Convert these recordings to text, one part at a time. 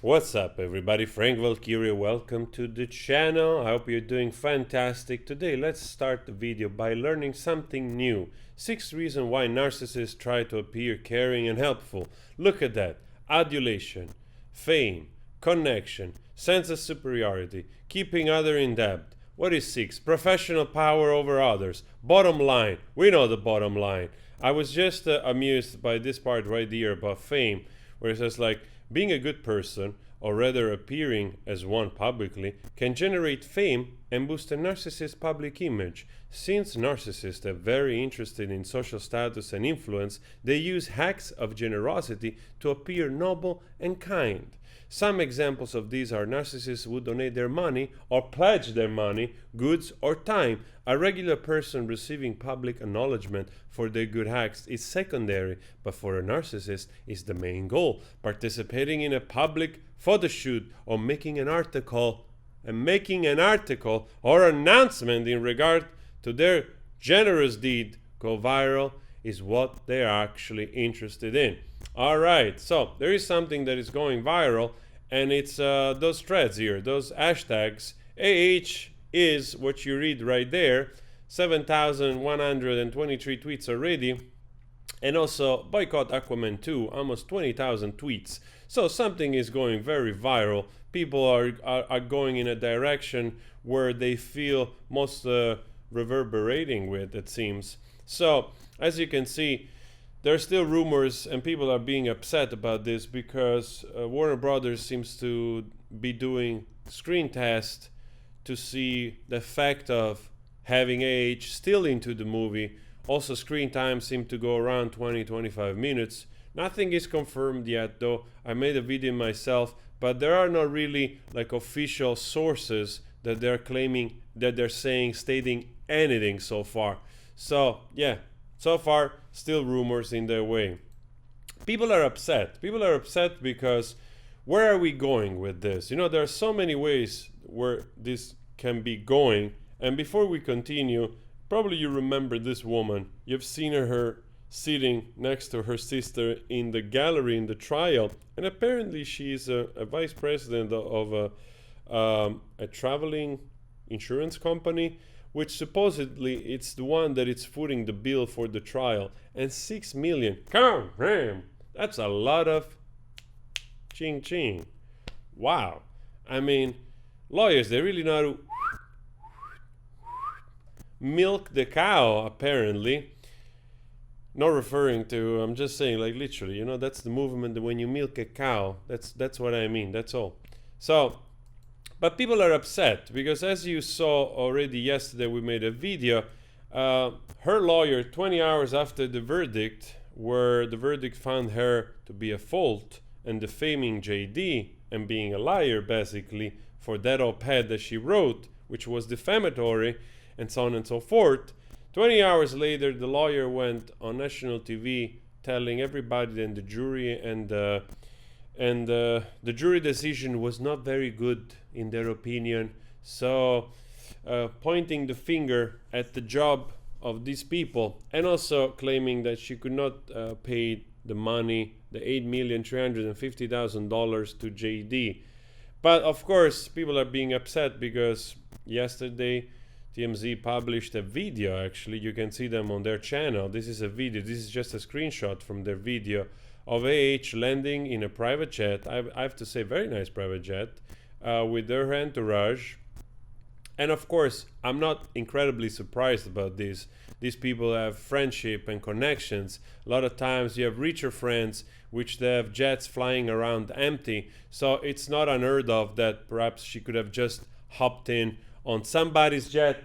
What's up, everybody? Frank Valkyria, welcome to the channel. I hope you're doing fantastic. Today, let's start the video by learning something new. 6 reasons why narcissists try to appear caring and helpful. Look at that. Adulation, fame, connection, sense of superiority, keeping others in debt. What is 6? Professional power over others. Bottom line. We know the bottom line. I was just amused by this part right here about fame, where it says like, being a good person, or rather appearing as one publicly, can generate fame and boost a narcissist's public image. Since narcissists are very interested in social status and influence, they use hacks of generosity to appear noble and kind. Some examples of these are narcissists who donate their money or pledge their money, goods, or time. A regular person receiving public acknowledgement for their good acts is secondary, but for a narcissist is the main goal. Participating in a public photo shoot or making an article or announcement in regard to their generous deed go viral is what they are actually interested in. Alright, so there is something that is going viral, and it's those threads here, those hashtags. AH is what you read right there, 7,123 tweets already, and also boycott Aquaman 2, almost 20,000 tweets. So something is going very viral. People are going in a direction where they feel most reverberating with, it seems. So as you can see, there are still rumors and people are being upset about this because Warner Brothers seems to be doing screen tests to see the effect of having AH still into the movie. Also, screen time seemed to go around 20-25 minutes. Nothing is confirmed yet though. I made a video myself, but there are not really like official sources that they're claiming, that they're stating anything so far. So yeah, so far still rumors in their way. People are upset. People are upset because where are we going with this? You know, there are so many ways where this can be going. And before we continue, probably you remember this woman. You've seen her sitting next to her sister in the gallery in the trial, and apparently she's a vice president of a traveling insurance company, which supposedly it's the one that is footing the bill for the trial. And 6 million, come on, that's a lot of ching ching. Wow. I mean, lawyers, they really know how to milk the cow, apparently. Not referring to, I'm just saying, like, literally, you know, that's the movement that when you milk a cow, that's what I mean, that's all. So, but people are upset because, as you saw already yesterday, we made a video. Her lawyer, 20 hours after the verdict, where the verdict found her to be at fault and defaming JD and being a liar, basically, for that op-ed that she wrote, which was defamatory, and so on and so forth. 20 hours later, the lawyer went on national TV telling everybody and the jury the jury decision was not very good in their opinion. So pointing the finger at the job of these people, and also claiming that she could not pay the money, the $8,350,000 to JD. But of course, people are being upset because yesterday TMZ published a video. Actually, you can see them on their channel. This is a video, this is just a screenshot from their video of AH landing in a private jet. I have to say, very nice private jet, with their entourage. And of course, I'm not incredibly surprised about this. These people have friendship and connections. A lot of times you have richer friends which they have jets flying around empty. So it's not unheard of that perhaps she could have just hopped in on somebody's jet.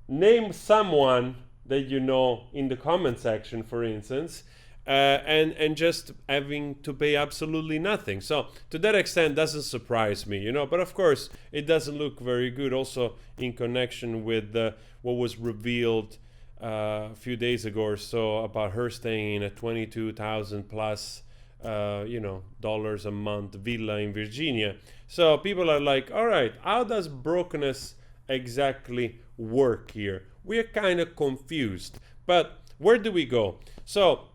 Name someone that you know in the comment section, for instance, and just having to pay absolutely nothing. So to that extent, doesn't surprise me, you know. But of course, it doesn't look very good. Also in connection with what was revealed a few days ago or so about her staying in a 22,000 plus dollars a month villa in Virginia. So people are like, all right, how does brokenness exactly work here? We are kind of confused, but where do we go? So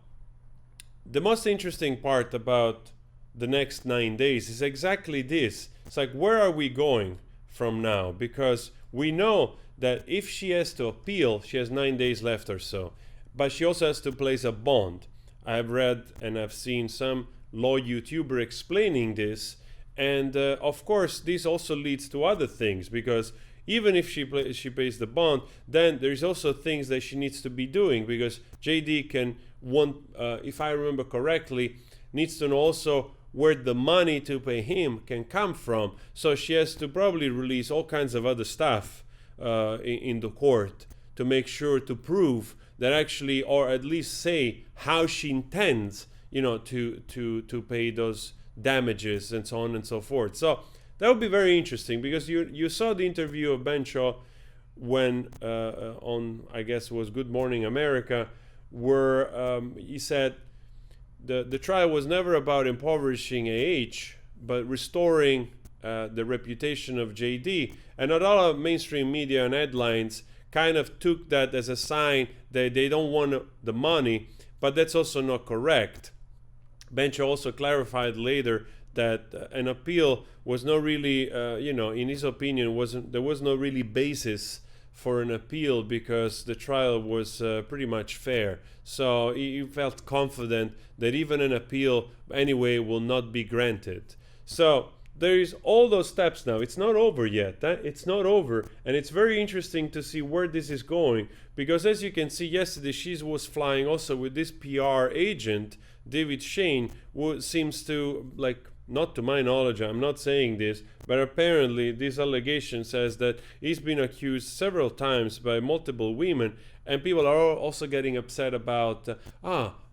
the most interesting part about the next 9 days is exactly this. It's like, where are we going from now? Because we know that if she has to appeal, she has 9 days left or so. But she also has to place a bond. I've read and I've seen some law YouTuber explaining this. And of course, this also leads to other things, because even if she pays the bond, then there's also things that she needs to be doing, because JD can want, if I remember correctly, needs to know also where the money to pay him can come from. So she has to probably release all kinds of other stuff in the court to make sure to prove that actually, or at least say how she intends, to pay those damages and so on and so forth. So that would be very interesting, because you saw the interview of Ben Shaw when on, I guess it was Good Morning America, where he said the trial was never about impoverishing AH, but restoring the reputation of JD. And a lot of mainstream media and headlines kind of took that as a sign that they don't want the money, but that's also not correct. Bench also clarified later that an appeal was not really, in his opinion, there was no really basis for an appeal, because the trial was pretty much fair. So he felt confident that even an appeal anyway will not be granted. So there is all those steps now. It's not over yet. It's not over. And it's very interesting to see where this is going, because as you can see, yesterday she was flying also with this PR agent, David Shane, who seems to, like, not to my knowledge, I'm not saying this, but apparently this allegation says that he's been accused several times by multiple women, and people are also getting upset about,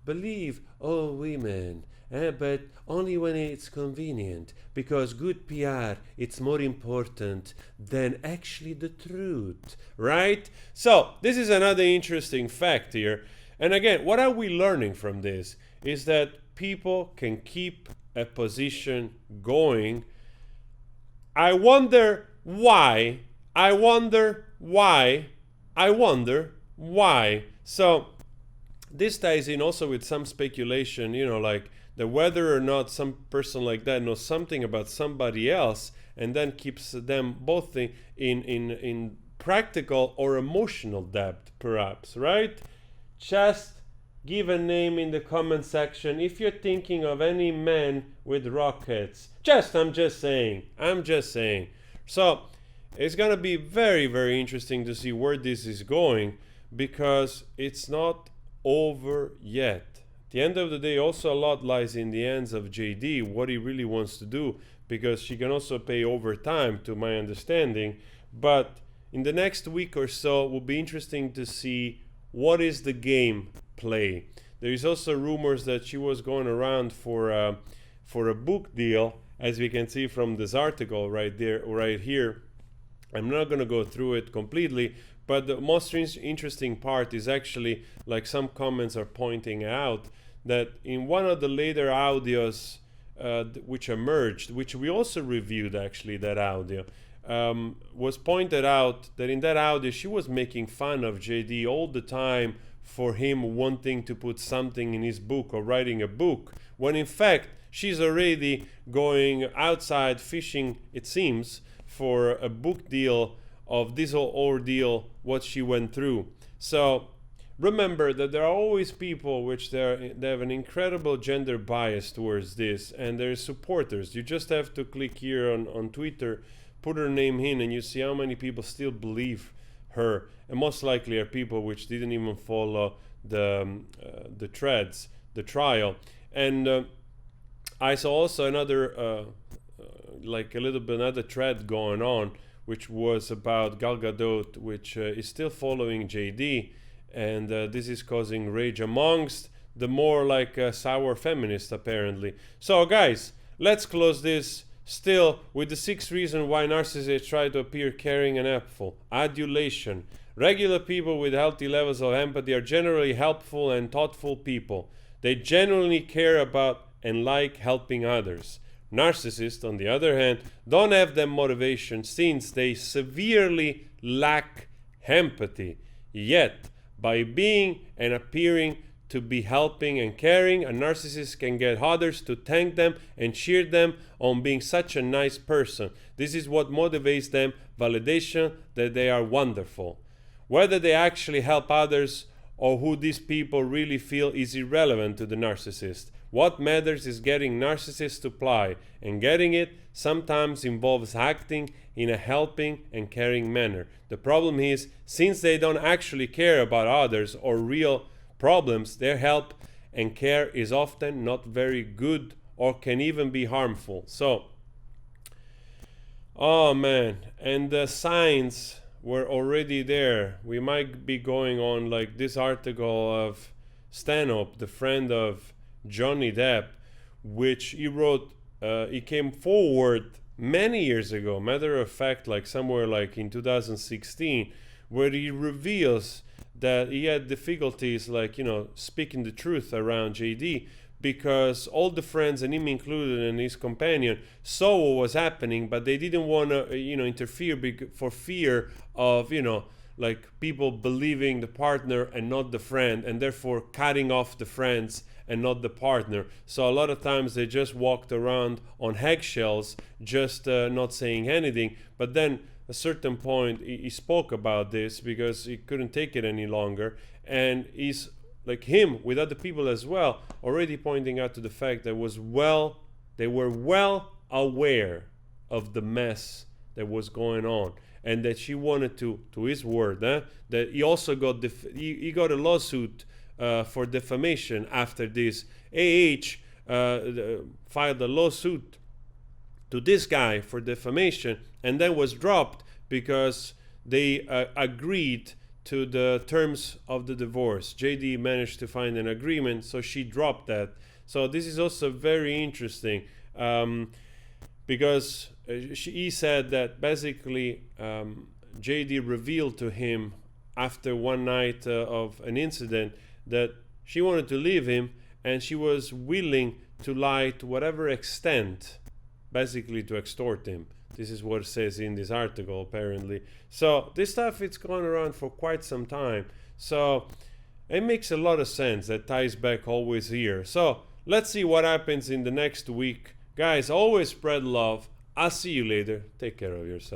believe all women, but only when it's convenient, because good PR, it's more important than actually the truth, right? So this is another interesting fact here. And again, what are we learning from this? Is that people can keep a position going. I wonder why. So this ties in also with some speculation, like that whether or not some person like that knows something about somebody else, and then keeps them both in practical or emotional debt, perhaps, right? Just give a name in the comment section if you're thinking of any men with rockets. I'm just saying. So it's gonna be very, very interesting to see where this is going, because it's not over yet. At the end of the day, also a lot lies in the hands of JD, what he really wants to do, because she can also pay overtime, to my understanding. But in the next week or so, it will be interesting to see what is the game play. There is also rumors that she was going around for a book deal, as we can see from this article right here. I'm not going to go through it completely, but the most interesting part is actually, like some comments are pointing out, that in one of the later audios which emerged, which we also reviewed actually, that audio, was pointed out that in that audio she was making fun of JD all the time for him wanting to put something in his book or writing a book, when in fact she's already going outside fishing, it seems, for a book deal of this whole ordeal, what she went through. So remember that there are always people which they have an incredible gender bias towards this, and there's supporters. You just have to click here on Twitter, put her name in, and you see how many people still believe her, and most likely are people which didn't even follow the threads, the trial. And I saw also another another thread going on, which was about Gal Gadot, which is still following JD, and this is causing rage amongst the more sour feminists, apparently. So guys, let's close this still with the 6 reasons why narcissists try to appear caring and helpful. Adulation. Regular people with healthy levels of empathy are generally helpful and thoughtful people. They genuinely care about and like helping others. Narcissists, on the other hand, don't have that motivation, since they severely lack empathy. Yet, by being and appearing to be helping and caring. A narcissist can get others to thank them and cheer them on being such a nice person. This is what motivates them, validation that they are wonderful. Whether they actually help others or who these people really feel is irrelevant to the narcissist. What matters is getting narcissists to apply, and getting it sometimes involves acting in a helping and caring manner. The problem is, since they don't actually care about others or real problems, their help and care is often not very good or can even be harmful. So, oh man, and the signs were already there. We might be going on like this article of Stanhope, the friend of Johnny Depp, which he wrote, he came forward many years ago, matter of fact, like somewhere like in 2016, where he reveals that he had difficulties, like, you know, speaking the truth around JD, because all the friends, and him included and his companion, saw what was happening, but they didn't want to, you know, interfere for fear of, you know, like people believing the partner and not the friend, and therefore cutting off the friends and not the partner. So a lot of times they just walked around on eggshells, just not saying anything. But then a certain point he spoke about this because he couldn't take it any longer, and he's like him with other people as well, already pointing out to the fact that they were well aware of the mess that was going on, and that she wanted to his word, that he also got he got a lawsuit for defamation after this. Filed a lawsuit to this guy for defamation, and then was dropped because they agreed to the terms of the divorce. JD managed to find an agreement, so she dropped that. So this is also very interesting, because he said that basically JD revealed to him after one night of an incident that she wanted to leave him, and she was willing to lie to whatever extent, basically to extort him. This is what it says in this article, apparently. So this stuff, it's gone around for quite some time. So it makes a lot of sense. That ties back always here. So let's see what happens in the next week. Guys, always spread love. I'll see you later. Take care of yourself.